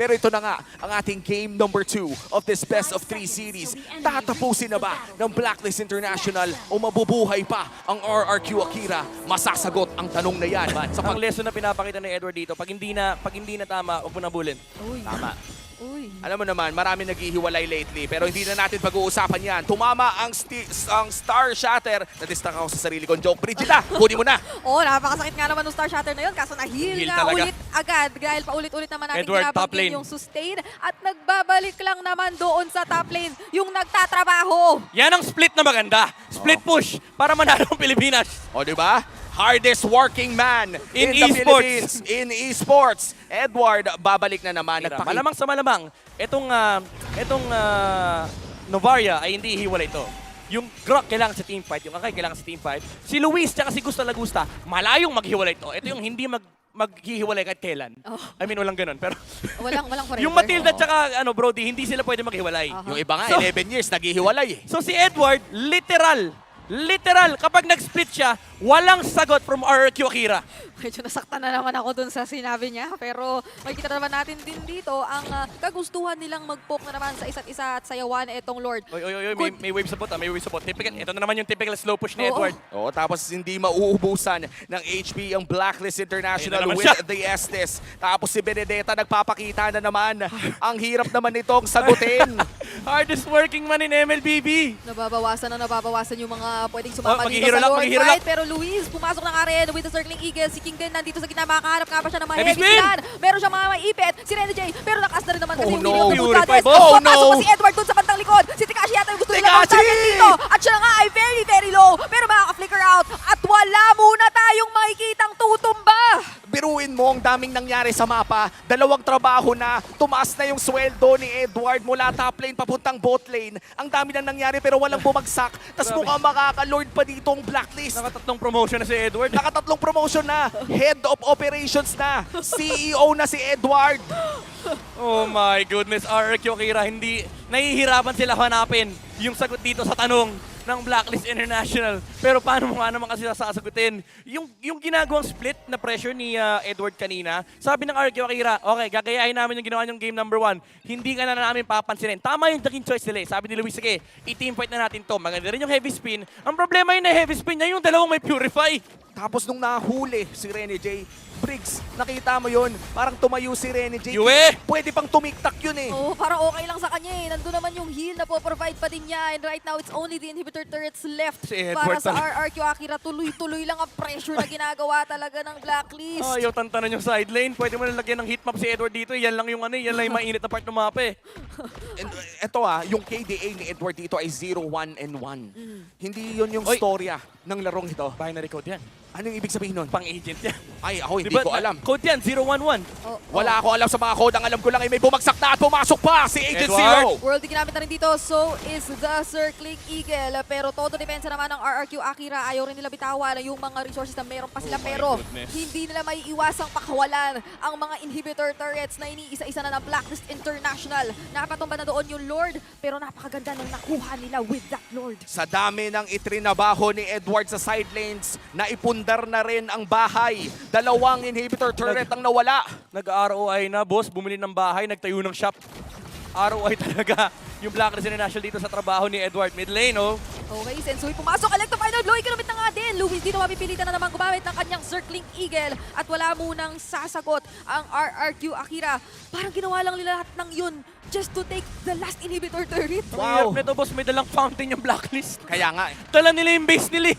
Pero ito na nga, ang ating game number 2 of this best of 3 series. Tatapusin na ba ng Blacklist International o mabubuhay pa ang RRQ Akira? Masasagot ang tanong na yan. Ang lesson na pinapakita ni Edward dito, pag hindi na tama, huwag mo na bulin. Uy. Tama. Uy. Alam mo naman, marami naghihiwalay lately, pero hindi na natin pag-uusapan yan. Tumama ang Star Shatter. Nadistak ako sa sarili kong joke. Brigida, kunin mo na. Oh, napakasakit nga naman ng Star Shatter na yun. Kaso na-heal Heal nga talaga. ulit agad. Dahil paulit-ulit naman natin Edward, top binabanggit lane. yung sustain. At nagbabalik lang naman doon sa top lane yung nagtatrabaho. Yan ang split na maganda. Split push para manalo ang Pilipinas. O, di ba? Hardest working man In the esports. Philippines. In esports. Edward, babalik na naman. Malamang sa malamang, itong Novaria ay hindi hiwalay ito. Yung Grok kailangan sa teamfight, yung Akai kailangan sa teamfight. Si Luis tsaka si Gusta Lagusta, malayong maghiwalay ito. Ito yung hindi maghihiwalay kahit kailan. Oh. I mean, walang ganun. Pero Walang forever. yung Matilda tsaka Brody, hindi sila pwede maghiwalay. Aha. Yung iba nga, So- 11 years, naghihiwalay eh. So si Edward, literal, kapag nag-split siya, walang sagot from RRQ Akira. Medyo nasaktan na naman ako dun sa sinabi niya. Pero makikita naman natin din dito ang kagustuhan nilang mag-poke na naman sa isa't isa at sayawan itong Lord. Oy, Good. may wave support may wave support. Typical, ito na naman yung typical slow push ni Oo. Edward. Oo, tapos hindi mauubusan ng HP ang Blacklist International Ayun na naman with siya. the Estes. Tapos si Benedetta nagpapakita na naman. Ang hirap naman nitong sagutin. Hardest working man in MLBB. Nababawasan yung mga pwedeng sumama Oh, dito maghihiro sa lang, Lord maghihiro fight. Pero Luis, pumasok ng area with the circling eagle. Si King din nandito sa gitna. Makakahanap nga pa siya ng mga Heavy heavy spin! stun. Meron siyang mga maipit. Si Rene J. Pero nakas na rin naman kasi Oh, yung no. video ng Purify Goddess. bomb. Oh, Papasok no. pa si Edward dun sa bantang likod. Si Tekashi yata yung gusto nilang Tekashi! mag-target dito. At siya nga ay very low. Pero makaka-flicker out. At wala muna tayong makikitang tutumba. Biruin mo, ang daming nangyari sa mapa. 2 trabaho na. Tumaas na yung sweldo ni Edward mula top lane papuntang bot lane. Ang dami nang nangyari pero walang bumagsak. Tapos Grabe. mukhang makaka-lord pa dito ang Blacklist. Nakatatlong promotion na si Edward. Nakatatlong promotion na. Head of Operations na. CEO na si Edward. Oh my goodness, RRQ Akira, hindi nahihirapan sila hanapin yung sagot dito sa tanong ng Blacklist International. Pero paano mo nga naman kasi sasagutin? Yung ginagawang split na pressure ni Edward kanina, sabi ng RRQ Akira, okay, gagayahin namin yung ginawa niyong game number 1. Hindi ka na namin papansinin. Tama yung naging choice nila eh. Sabi ni Luis, sige, i-teamfight na natin to. Maganda rin yung heavy spin. Ang problema yun na heavy spin niya, yung dalawang may purify. Tapos nung nahuli si Rene J, Briggs, nakita mo yun? Parang tumayo si Rene J. Yue! Pwede pang tumiktak yun eh. Oo, parang okay lang sa kanya eh. Nandun naman yung heal na po-provide pa din niya. And right now, it's only the inhibitor turrets left Si Edward para sa talaga. RRQ Akira. Tuloy-tuloy lang ang pressure na ginagawa talaga ng Blacklist. Ayaw tantanan yung side lane. Pwede mo na lagyan ng hitmap si Edward dito. Yan lang yung yan lang yung mainit na part ng mapa eh. And, eto yung KDA ni Edward dito ay 0-1-1. Hindi yun yung storya ng larong ito. Binary code yan. Anong ibig sabihin nun? Pang-agent yan. Ay, ako hindi Diba, ko alam. Code yan, 011. Oh, Wala ako alam sa mga code. Ang alam ko lang ay may bumagsak na at pumasok pa si Agent Edward. Zero. World ginamit na rin dito, so is the Circling Eagle. Pero todo depensa naman ng RRQ Akira. Ayaw rin nila bitawan yung mga resources na meron pa sila. Oh my Pero goodness. hindi nila may iwasang pakawalan ang mga inhibitor turrets na iniisa-isa na ng Blacklist International. Napatumba na doon yung Lord, pero napakaganda nung nakuha nila with that Lord. Sa dami ng itrinabaho ni Edward sa side lanes, naipundar na rin ang bahay. 2 inhibitor turret ang nawala. Nag-ROI na, boss. Bumili ng bahay, nagtayo ng shop. ROI talaga yung Blacklist International dito sa trabaho ni Edward. Mid lane, oh. Okay, Sensui pumasok. Electro Final Blow, ikinumit na nga din. Luis dito mapipilitan na naman gumamit ng kanyang Circling Eagle. At wala munang sasagot ang RRQ Akira. Parang ginawa lang nila lahat ng yun just to take the last inhibitor turret. Ang hirap nito, boss. May dalang fountain yung Blacklist. Kaya nga, Dala nila yung base nila eh.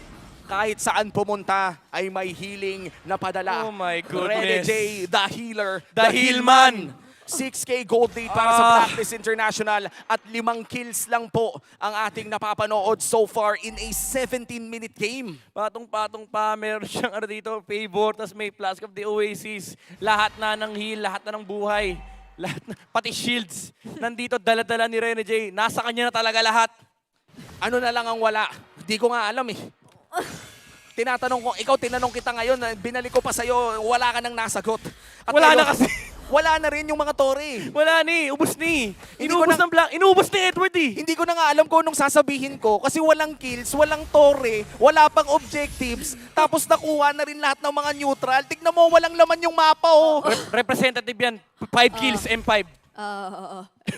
kahit saan pumunta ay may healing na padala. Oh my Rene goodness. J, the healer, The Healman. 6K gold lead para sa Blacklist International at 5 kills lang po ang ating napapanood so far in a 17-minute game. Patong-patong pa, meron siyang dito, favor, tas may Flask of the Oasis. Lahat na ng heal, lahat na ng buhay. Lahat na, pati shields. Nandito, dala-dala ni Rene J. Nasa kanya na talaga lahat. Ano na lang ang wala? Hindi ko nga alam eh. Tinatanong ko, ikaw tinanong kita ngayon, binalik ko pa sa'yo, wala ka nang nasagot. At Wala ngayon, na kasi. wala na rin yung mga Torre. Wala ni, ubos ni. Hindi ko Inubos na- ng Black, inubos ni Edward eh. Hindi ko na nga alam kung anong sasabihin ko kasi walang kills, walang Torre, wala pang objectives, tapos nakuha na rin lahat ng mga neutral. Tignan mo, walang laman yung mapa, oh. Representative yan. 5 kills, M5.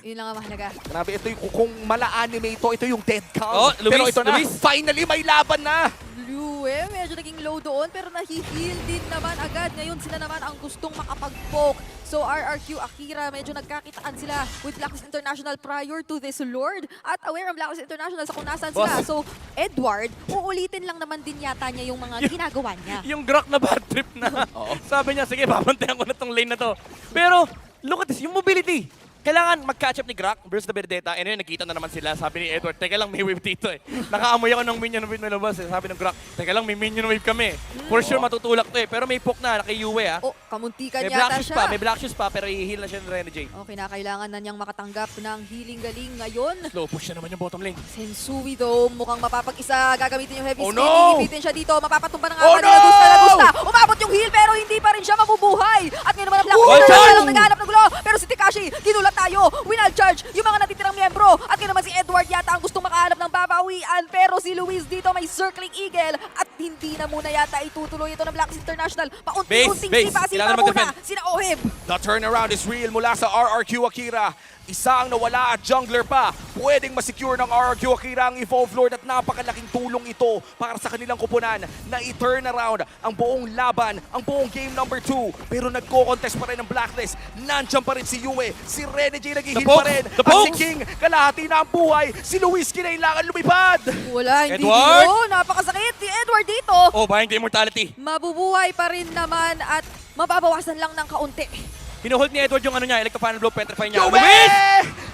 Yun lang ang mahalaga. Grabe, ito yung, kung mala-anime ito yung dead count. Oh, Luis, pero ito na, Luis. finally may laban na. Lue, medyo naging low doon pero nahi-heal din naman agad. Ngayon sila naman ang gustong makapag-poke. So RRQ Akira, medyo nagkakitaan sila with Blacklist International prior to this Lord. At aware ang Blacklist International sa kung nasaan sila. Boss. So Edward, uulitin lang naman din yata niya yung mga ginagawa niya. Yung Grok na bad trip na. Sabi niya, sige, babantayan ko na tong lane na to. Pero, look at this, yung mobility. Kailangan mag-catch up ni Grok versus the Verdeta. And then, nakita na naman sila. Sabi ni Edward, teka lang, may wave dito eh. Nakaamoy ako ng minion wave na labas eh. Sabi ng Grok, teka lang, may minion wave kami. For sure, matutulak to eh. Pero may poke na, kay Yue ah. Oh, kamuntikan May black yata shoes siya. pa, may black shoes pa, pero i-heal na siya ng Renegade. Okay, na kailangan na niyang makatanggap ng healing galing ngayon. Slow push na naman yung bottom lane. Sensui though, mukhang mapapag-isa. Gagamitin yung heavy Oh, spin. no! Iipitin siya dito. Mapapatumba ng Oh, aka no! na gusta. Umabot yung heal pero hindi pa rin siya mabubuhay. At ngayon naman ang Black Oh, Panther charge! lang naghahanap ng gulo. Pero si Tekashi, ginulat tayo. Winal charge yung mga natitirang miyembro. At ngayon naman si Edward yata ang gustong makahanap ng babawian. Pero si Luis dito may circling eagle. At hindi na muna yata itutuloy ito ng Blacklist International. Paunti-unting Base. sipa-sipa Kailangan muna. mag-defend. Sina Ohib. The turnaround is real mula sa RRQ Akira. Isa ang nawala at jungler pa. Pwedeng masecure ng RRQ Akira ang Evolve Lord at napakalaking tulong ito para sa kanilang kupunan na i-turn around ang buong laban, ang buong game number 2. Pero nagko-contest pa rin ang Blacklist. Nandiyan pa rin si Yue, si Renegade The naghihil pokes! pa rin. The At si pokes! King, kalahati na ang buhay. Si Luis kinailangan lumipad. Wala, hindi Edward! dito. Napakasakit. Si Edward dito. Oh, buying the immortality. Mabubuhay pa rin naman at mababawasan lang ng kaunti. Hinuhold ni Edward yung ano niya, Electro Final Blow, Petrify niya. Yue! Luis!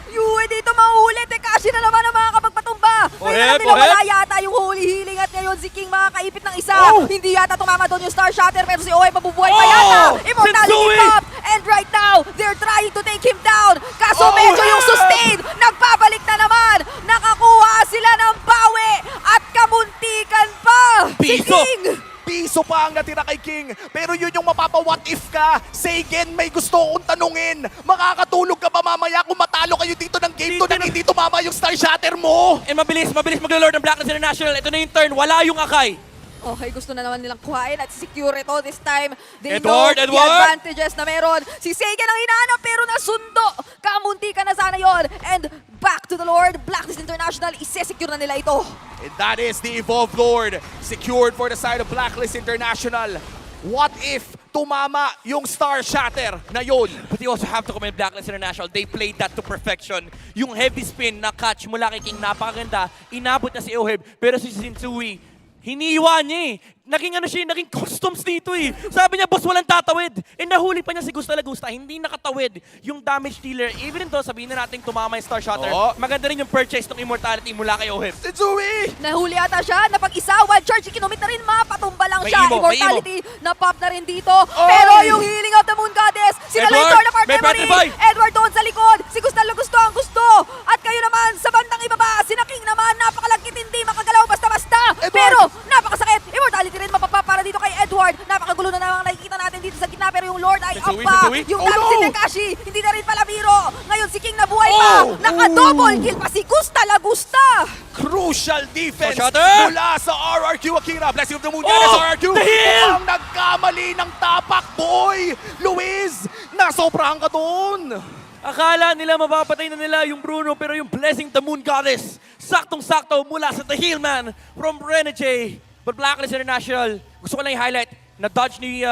Yue dito mauhuli. Tekashi na naman ang mga kapagpatumba. Ngayon na Oheb, nila oheb. wala yata yung holy healing at ngayon si King makakaipit ng isa. Oh! Hindi yata tumama doon yung Star Shatter pero si Oheb mabubuhay pa Oh! yata. Immortality Sensui! pop. And right now, they're trying to take him down. Kaso Oh, medyo yung Oheb! sustain. Nagpabalik na naman. Nakakuha sila ng bawi at kamuntikan pa. Si Piso! King. Piso pa ang natira kay King. Pero yun yung mapapa-what if ka. Sagen, may gusto kong tanungin. Makakatulog ka ba mamaya kung matalo kayo dito ng game 2 na hindi tumama yung Star Shatter mo? And mabilis maglo-lord ng Blacklist International. Ito na yung turn, wala yung Akai. Okay, gusto na naman nilang kuhain at secure ito this time. They Edward, know the Edward! advantages na meron. Si Seigen ang hinahanap pero nasundo. Kamunti ka na sana yon. And back to the Lord. Blacklist International, isi-secure na nila ito. And that is the Evolve Lord. Secured for the side of Blacklist International. What if tumama yung Star Shatter na yun? But you also have to commend Blacklist International. They played that to perfection. Yung heavy spin na catch mula kay King, napakaganda. Inabot na si Oheb. Pero si Sensui, hiniwa niya eh. Naging ano siya, naging customs dito eh. Sabi niya, boss, walang tatawid. Eh, nahuli pa niya si Gusta Lagusta. Hindi nakatawid yung damage dealer. Even though, sabihin na natin tumama yung Star Shatter, Oo. maganda rin yung purchase ng immortality mula kay Oheb. Sensui! Nahuli ata siya, napag-isa, wild charge, ikinumit na rin, mapatumba lang May siya. emo, may Immortality, na-pop na rin dito. Oy! Pero yung healing of the Moon Goddess, sila lang Edward, yung na part may memory. Petrify! Edward doon sa likod, si Gusta Lagusto ang gusto. At kayo naman, sa bandang ibaba, si King naman, napakalagkit, hindi makagalaw basta-basta. Edward! Pero, napakasakit. Immortality rin mapapapara dito kay Edward. Napakagulo na namang nakikita natin dito sa gitna, pero yung Lord ay up Sensui, pa. Sensui? Yung Oh, dami si no! Tekashi, hindi na rin pala biro. Ngayon si King nabuhay pa. Oh! Naka-double kill pa si Gusta Lagusta. Crucial defense Star Shatter! mula sa RRQ Akira. Blessing of the Moon, Oh! Goddess RRQ. The heal! Mukhang nagkamali ng tapak, boy! Luis, nasobrahan ka doon. Akala nila mapapatay na nila yung Bruno, pero yung Blessing the Moon Goddess, saktong-sakto mula sa The Healman from Renegade. But Blacklist International, gusto ko lang i-highlight, na-dodge ni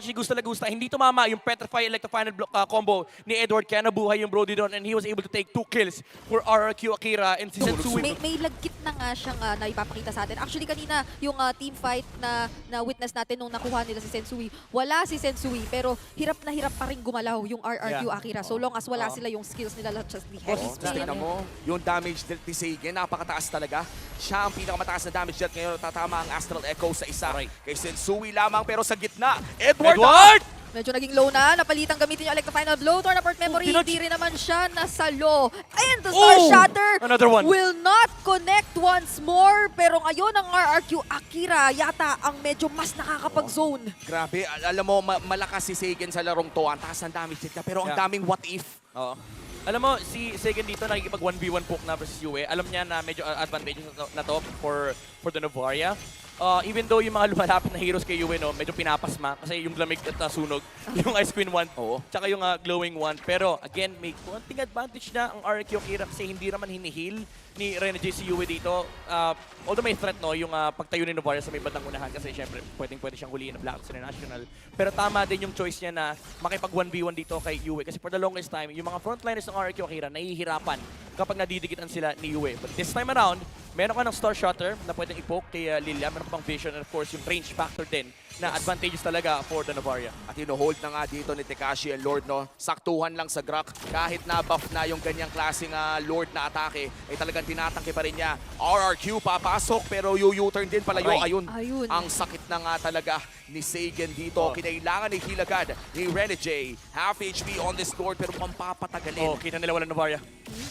Gusta Lagusta. Hindi tumama yung Petrify Electro Final combo ni Edward, kaya nabuhay yung Brody doon, and he was able to take 2 kills for RRQ Akira and si Sensui. May lagkit na nga siyang naipapakita sa atin. Actually, kanina yung team fight na witness natin nung nakuha nila si Sensui, wala si Sensui, pero hirap na hirap pa rin gumalaw yung RRQ Yeah. Akira. So long as wala sila yung skills nila, just the heavy Oh, spin. tingnan mo, yung damage dealt ni Seigen, napakataas talaga. Siya ang pinakamataas na damage dealt ngayon. Tatama ang Astral Echo sa isa. Right. Kay Sensui lamang, pero sa gitna, Edward! Edward! Medyo naging low na. Napalitang gamitin yung Electro Final Blow. Torn apart memory. dinodge. Hindi rin naman siya nasalo. And the Star Oh! Shatter Another one. will not connect once more. Pero ngayon ang RRQ Akira yata ang medyo mas nakakapag-zone. Grabe, alam mo, malakas si Seigen sa larong to. Ang taas ng damage niya, pero ang Yeah. daming what if. Oo. Alam mo, si Seigen dito nakikipag 1v1 poke na versus Yue. Alam niya na medyo advantageous na to for the Novaria. Even though yung mga lumalapit na heroes kay Yue, no, medyo pinapasma kasi yung lamig at sunog, yung Ice Queen 1, Oo. tsaka yung glowing 1. Pero again, may konting advantage na ang RRQ Akira kasi hindi naman hinihil ni Renegade si Yue dito. Although may threat, no, yung pagtayo ni Novaria sa may bandang unahan kasi syempre pwede siyang huliin ng Blacklist International. Pero tama din yung choice niya na makipag 1v1 dito kay Yue kasi for the longest time, yung mga frontliners ng RRQ Akira nahihirapan kapag nadidikitan sila ni Yue. But this time around, meron ka ng Star Shatter na pwedeng i-poke kay Lilia, meron pang Vision and of course yung range factor din na advantageous talaga for the Novaria. At hold na nga dito ni Tekashi and Lord, no? Saktuhan lang sa Grak. Kahit na buff na yung ganyang klaseng Lord na atake, ay talagang tinatangke pa rin niya. RRQ papasok pero U-turn din palayo. Aray. Ayun. Ayun. Ang sakit na nga talaga ni Seigen dito. Oh. Kinailangan ni Hilagad ni Renegade. Half HP on this Lord pero pampapatagalin. Oh, kita nila walang Novaria.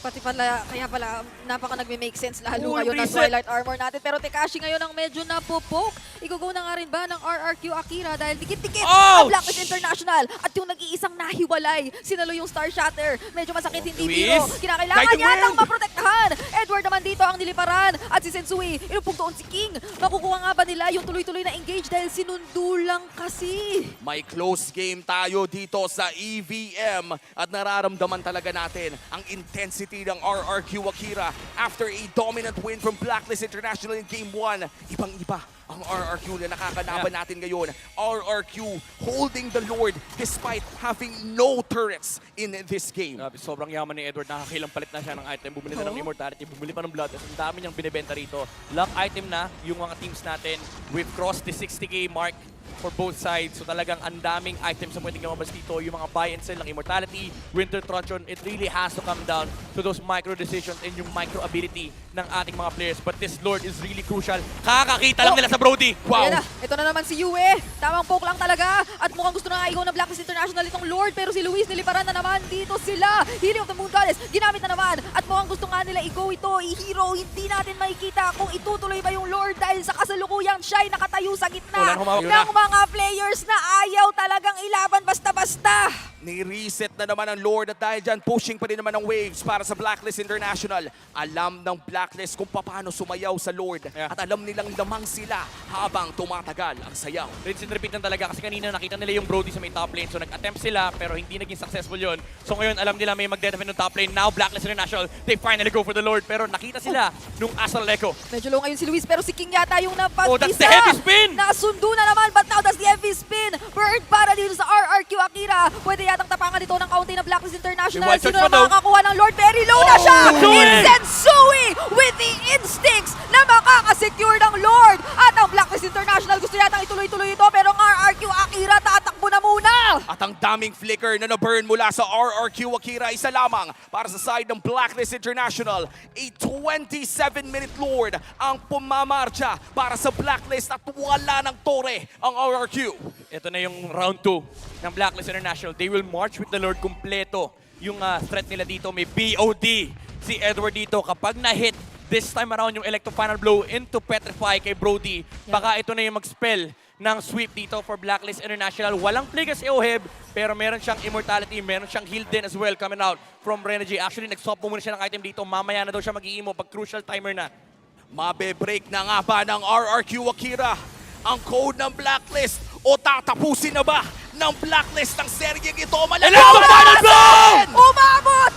Pati pala, kaya pala, napaka nagme-make sense lalo Oh, ngayon ng reset. Twilight Armor natin. Pero Tekashi ngayon ang medyo napopoke. Igugo na nga rin ba ng RRQ Akira dahil dikit-dikit ang Ouch! Blacklist International. At yung nag-iisang nahiwalay, sinalo yung Star Shatter. Medyo masakit, hindi Luis, biro. Kinakailangan Guiding niya Wind! ng maprotektahan. Edward naman dito ang niliparan. At si Sensui, inupog doon si King. Makukuha nga ba nila yung tuloy-tuloy na engage dahil sinundo lang kasi. May close game tayo dito sa EVM at nararamdaman talaga natin ang intensity ng RRQ Akira after a dominant win from Blacklist International in Game 1. Ibang-iba ang RRQ na nakakalaban natin ngayon. RRQ holding the Lord despite having no turrets in this game. Grabe, sobrang yaman ni Edward. Nakakailang palit na siya ng item. Bumili na ng Oo. Immortality, bumili pa ng Blood. Ang dami niyang binibenta rito. Luck item na yung mga teams natin. We've crossed the 60k mark for both sides. So talagang ang daming items na pwedeng lumabas dito. Yung mga buy and sell ng Immortality, Winter Truncheon, it really has to come down to those micro decisions and yung micro ability ng ating mga players. But this Lord is really crucial. Kakakita lang nila sa Brody. Wow! Ayan na, ito na naman si Yue. Tamang poke lang talaga. At mukhang gusto na nga ikaw ng Blacklist International itong Lord. Pero si Luis niliparan na naman. Dito sila. Healing of the Moon Goddess. Ginamit na naman. At mukhang gusto nga nila i-go ito. I-hero. Hindi natin makikita kung itutuloy ba yung Lord. Dahil sa kasalukuyang siya'y nakatayo sa Wala gitna nang humawak. ng mga players na ayaw talagang ilaban basta-basta. Ni-reset na naman ang Lord at dahil dyan, pushing pa rin naman ang waves para sa Blacklist International. Alam ng Blacklist kung paano sumayaw sa Lord Yeah. at alam nilang lamang sila habang tumatagal ang sayaw. Rinse and repeat lang talaga kasi kanina nakita nila yung Brody sa may top lane. So nag-attempt sila pero hindi naging successful yun. So ngayon alam nila may mag-defend ng top lane. Now Blacklist International, they finally go for the Lord. Pero nakita sila nung Astral Echo. Medyo low ngayon si Luis pero si King yata yung napag-isa. Oh, that's the heavy spin! Nasundo na naman but now that's the heavy spin. Bird para dito sa RRQ Akira. Pwede yatang tapangan dito ng kaunti ng Blacklist International. Yung wild Sino charge na pa daw. makakakuha ng Lord? Very low na siya! Sensui! It's Sensui with the instincts na makakasecure ng Lord. At ang Blacklist International gusto yatang ituloy-tuloy ito pero ang RRQ Akira tatakbo na muna. At ang daming flicker na na-burn mula sa RRQ Akira, isa lamang para sa side ng Blacklist International. A 27-minute Lord ang pumamarcha para sa Blacklist at wala ng tore ang RRQ. Ito na yung round 2 ng Blacklist International. They will march with the Lord kumpleto. Yung threat nila dito may BOD. Si Edward dito kapag na-hit this time around yung Electro Final Blow into Petrify kay Brody. Baka ito na yung mag-spell ng sweep dito for Blacklist International. Walang play kasi Oheb, pero meron siyang Immortality, meron siyang heal din as well coming out from Renegade. Actually, nag-swap po muna siya ng item dito. Mamaya na daw siya mag-i-emo pag crucial timer na. Mabe-break na nga ba ng RRQ Akira ang code ng Blacklist o tatapusin na ba ng Blacklist ang seryeng ito? Electro Final Blow! Umabot